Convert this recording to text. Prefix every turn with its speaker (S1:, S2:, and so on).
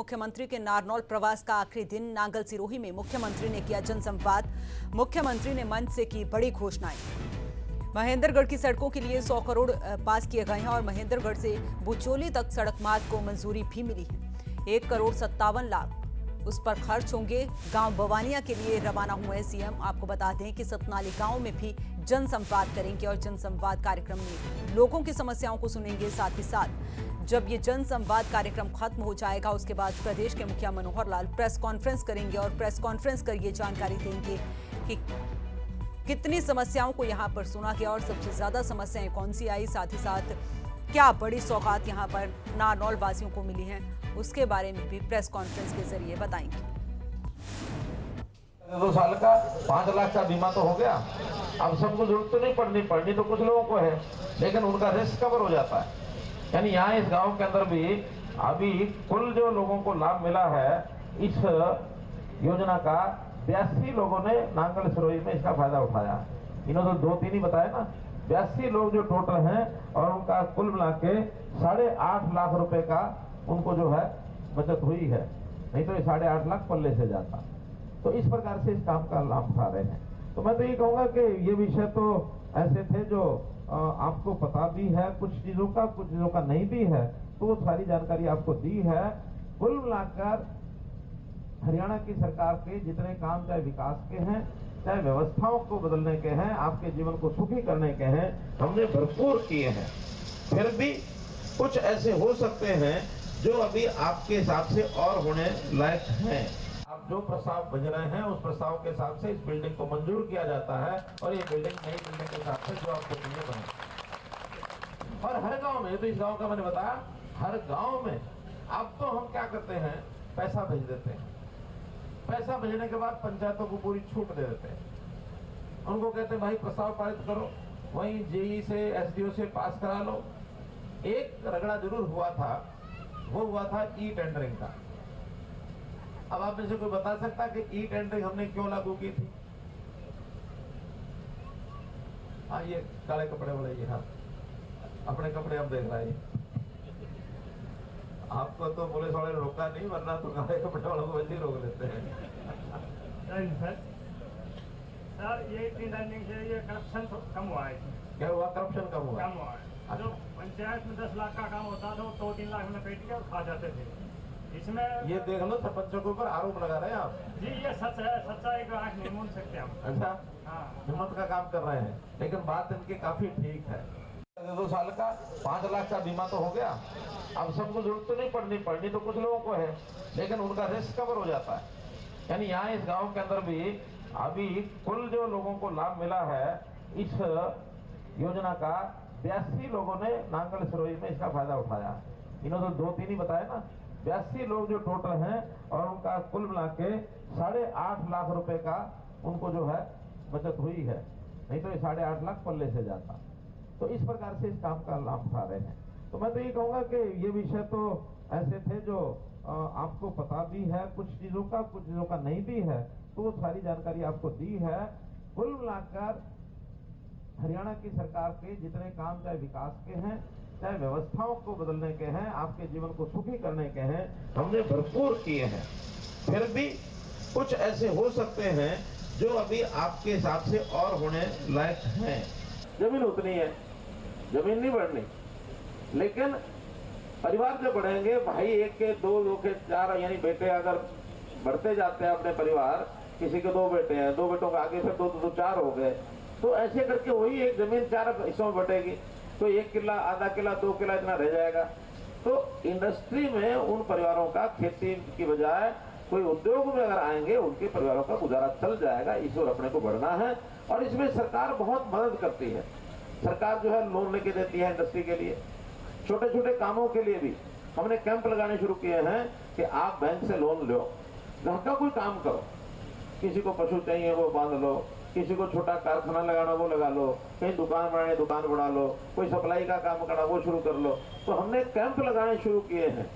S1: मुख्यमंत्री के नारनौल प्रवास का आखिरी दिन नांगल सिरोही में मुख्यमंत्री ने किया जनसंवाद। मुख्यमंत्री ने मंच से की बड़ी घोषणाएं। महेंद्रगढ़ की सड़कों के लिए 100 करोड़ पास किए गए हैं और महेंद्रगढ़ से बुचोली तक सड़क मार्ग को मंजूरी भी मिली है। 1 करोड़ 57 लाख उस पर खर्च होंगे। गांव बवानिया के लिए रवाना हुए सीएम। आपको बता दें कि सतनाली गांव में भी जनसंवाद करेंगे और जनसंवाद कार्यक्रम में लोगों की समस्याओं को सुनेंगे। साथ ही साथ जब ये जनसंवाद कार्यक्रम खत्म हो जाएगा उसके बाद प्रदेश के मुखिया मनोहर लाल प्रेस कॉन्फ्रेंस करेंगे और प्रेस कॉन्फ्रेंस कर ये जानकारी देंगे कि कितनी समस्याओं को यहाँ पर सुना गया और सबसे ज्यादा समस्याएं कौन सी आई। साथ ही साथ क्या बड़ी सौगात यहाँ पर नारनौल वासियों को मिली हैं, उसके बारे में भी प्रेस कॉन्फ्रेंस के जरिए बताएंगे।
S2: 2 साल का 5 लाख का बीमा तो हो गया। अब सबको जरूरत तो नहीं पड़नी तो कुछ लोगों को है, लेकिन उनका रिस्क कवर हो जाता है। यानी यहाँ इस गांव के अंदर भी अभी कुल जो लोगों को लाभ मिला है इस योजना का, 82 लोगों ने नांगल सिरोही में इसका फायदा उठाया। इन्होंने तो 2-3 ही बताया ना, 82 लोग जो टोटल हैं और उनका कुल मिला के 8.5 लाख रुपए का उनको जो है बचत हुई है। नहीं तो ये 8.5 लाख पल्ले से जाता। तो इस प्रकार से इस काम का लाभ उठा रहे हैं। तो मैं तो ये कहूंगा कि ये विषय तो ऐसे थे जो आपको पता भी है कुछ चीजों का नहीं भी है, तो वो सारी जानकारी आपको दी है। कुल मिलाकर हरियाणा की सरकार के जितने काम चाहे विकास के हैं, चाहे व्यवस्थाओं को बदलने के हैं, आपके जीवन को सुखी करने के हैं, हमने भरपूर किए हैं। फिर भी कुछ ऐसे हो सकते हैं जो अभी आपके हिसाब से और होने लायक हैं। आप जो प्रस्ताव भेज रहे हैं उस प्रस्ताव के हिसाब से इस बिल्डिंग को मंजूर किया जाता है और ये बिल्डिंग नई बिल्डिंग के हिसाब से जो आपको चाहिए बने। और हर गांव में, तो इस गांव का मैंने बताया, हर गांव में अब तो हम क्या करते हैं, पैसा भेज देते हैं। पैसा भेजने के बाद पंचायतों को पूरी छूट दे देते हैं। उनको कहते हैं भाई प्रस्ताव पारित करो, वहीं जेई से एसडीओ से पास करा लो। एक रगड़ा जरूर हुआ था, वो हुआ था ई टेंडरिंग का। अब आप में से कोई बता सकता कि ई टेंडरिंग हमने क्यों लागू की थी? हाँ, ये काले कपड़े वाले, ये हाँ अपने कपड़े हम देख रहे हैं। आपको तो पुलिस वाले रोका नहीं, वरना तो काले कपड़े वालों को वैसे ही रोक लेते हैं।
S3: सर ये टेंडरिंग से ये करप्शन कम हुआ है।
S2: क्या हुआ? करप्शन कम हुआ
S3: है। जो पंचायत में 10 लाख का काम होता था वो 2-3 लाख में पेट के और खा जाते थे। इसमें
S2: ये देख लो, सरपंचों के ऊपर आरोप लगा रहे हैं आप।
S3: जी ये सच है, सच्चाई को आंख नहीं मूंद सकते हम।
S2: अच्छा,
S3: हाँ,
S2: हिम्मत का काम कर रहे हैं, लेकिन बात इनकी काफी ठीक है। 2 साल का 5 लाख का बीमा तो हो गया। अब सबको जरूरत तो नहीं पड़नी तो कुछ लोगों को है, लेकिन उनका रिस्क कवर हो जाता है। यानी यहाँ इस गांव के अंदर भी अभी कुल जो लोगों को लाभ मिला है इस योजना का, 82 लोगों ने नांगल सिरोही में इसका फायदा उठाया। इन्होंने तो 2-3 ही बताया ना, 82 लोग जो टोटल हैं और उनका कुल मिला के 8.5 लाख रुपए का उनको जो है बचत हुई है। नहीं तो ये 8.5 लाख पल्ले से जाता। तो इस प्रकार से इस काम का लाभ उठा रहे हैं। तो मैं तो ये कहूंगा कि ये विषय तो ऐसे थे जो आपको पता भी है कुछ चीजों का नहीं भी है, तो वो सारी जानकारी आपको दी है। कुल मिलाकर हरियाणा की सरकार के जितने काम चाहे विकास के हैं, चाहे व्यवस्थाओं को बदलने के हैं, आपके जीवन को सुखी करने के हैं, हमने भरपूर किए हैं। फिर भी कुछ ऐसे हो सकते हैं जो अभी आपके हिसाब से और होने लायक हैं। जमीन उतनी है, जमीन नहीं बढ़नी, लेकिन परिवार जो बढ़ेंगे, भाई 1 के 2 के 4 यानी बेटे अगर बढ़ते जाते हैं अपने परिवार, किसी के 2 बेटे हैं, 2 बेटों के आगे से 2 तो 4 हो गए, तो ऐसे करके वही एक जमीन 4 हिस्सों में बटेगी। तो 1 किला, आधा किला, 2 किला इतना रह जाएगा। तो इंडस्ट्री में उन परिवारों का खेती की बजाय कोई उद्योग में अगर आएंगे, उनके परिवारों का गुजारा चल जाएगा। इस ओर अपने को बढ़ना है और इसमें सरकार बहुत मदद करती है। सरकार जो है लोन लेके देती है इंडस्ट्री के लिए, छोटे छोटे कामों के लिए भी हमने कैंप लगाने शुरू किए हैं कि आप बैंक से लोन लो, घर का कोई काम करो। किसी को पशु चाहिए वो बांध लो, किसी को छोटा कारखाना लगाना वो लगा लो, कहीं दुकान बनानी दुकान बना लो, कोई सप्लाई का काम करना वो शुरू कर लो। तो हमने कैंप लगाने शुरू किए हैं